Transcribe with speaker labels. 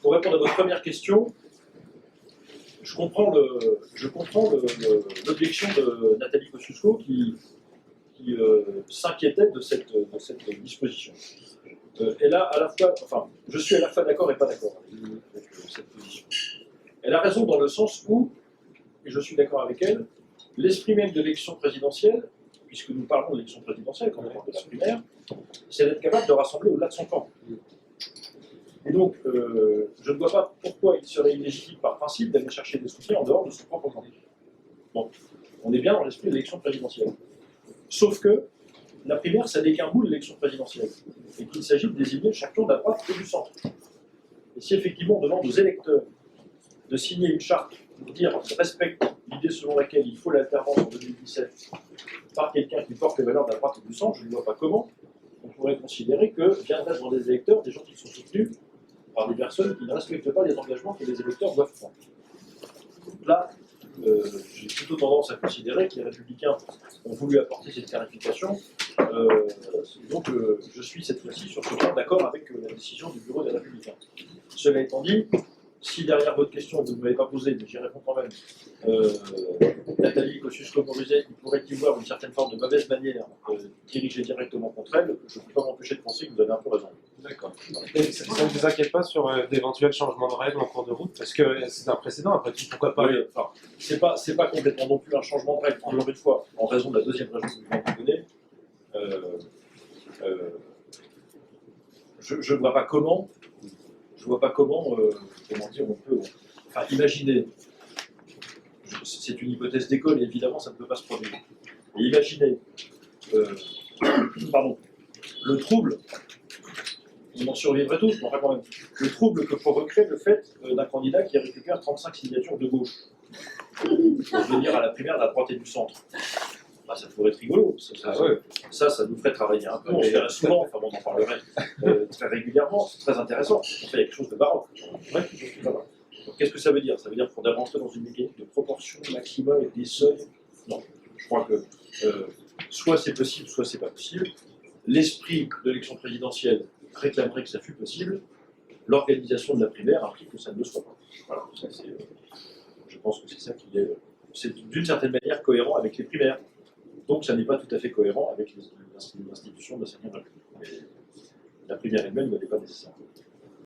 Speaker 1: pour répondre à votre première question, je comprends l'objection de Nathalie Kosciusko qui s'inquiétait de cette disposition. Elle a à la fois, enfin, je suis à la fois d'accord et pas d'accord avec cette position. Elle a raison dans le sens où, et je suis d'accord avec elle, l'esprit même de l'élection présidentielle, puisque nous parlons de l'élection présidentielle quand on parle de la primaire, c'est d'être capable de rassembler au-delà de son camp. Et donc, je ne vois pas pourquoi il serait illégitime par principe d'aller chercher des soutiens en dehors de son propre camp. Bon, on est bien dans l'esprit de l'élection présidentielle. Sauf que la primaire, ça n'est qu'un bout de l'élection présidentielle, et qu'il s'agit de désigner chaque tour de la droite et du centre. Et si effectivement on demande aux électeurs de signer une charte pour dire qu'ils respectent l'idée selon laquelle il faut l'alternance en 2017 par quelqu'un qui porte les valeurs de la droite et du centre, je ne vois pas comment on pourrait considérer que viendraient dans des électeurs des gens qui sont soutenus par des personnes qui ne respectent pas les engagements que les électeurs doivent prendre. Donc là, j'ai plutôt tendance à considérer que les Républicains ont voulu apporter cette clarification. Donc je suis cette fois-ci sur ce point d'accord avec la décision du bureau des Républicains. Cela étant dit, si derrière votre question, vous ne m'avez pas posé, mais j'y réponds quand même, Nathalie Kosciusko-Morizet, il pourrait y voir une certaine forme de mauvaise manière dirigée directement contre elle, je ne peux pas m'empêcher de penser que vous avez un peu raison.
Speaker 2: D'accord. Et ça ne vous inquiète pas sur d'éventuels changements de règles en cours de route? Parce que c'est un précédent, après tout, pourquoi pas?
Speaker 1: Oui, enfin, c'est pas complètement non plus un changement de règle, encore une fois, en raison de la deuxième raison que je viens de vous donner. Je ne vois pas comment, comment dire, on peut, enfin, imaginer, c'est une hypothèse d'école, et évidemment, ça ne peut pas se produire. Et imaginez, pardon, le trouble, on en survivrait tous, mais enfin quand même, le trouble que provoquerait le fait d'un candidat qui récupère 35 signatures de gauche pour venir à la primaire de la droite et du centre. Bah, ça pourrait être rigolo, ça nous ferait travailler un peu, on verrait souvent, enfin bon, on en parlerait très régulièrement, c'est très intéressant, on fait quelque chose de baroque. Ouais, qu'est-ce que ça veut dire? Ça veut dire qu'il faudrait rentrer dans une mécanique de proportion maximum avec des seuils. Non, je crois que soit c'est possible, soit c'est pas possible. L'esprit de l'élection présidentielle réclamerait que ça fût possible. L'organisation de la primaire implique que ça ne le soit pas. Voilà, ça, je pense que c'est ça qui est, c'est d'une certaine manière cohérent avec les primaires. Donc ça n'est pas tout à fait cohérent avec l'institution de la 5e République. Mais la primaire elle-même n'est pas nécessaire.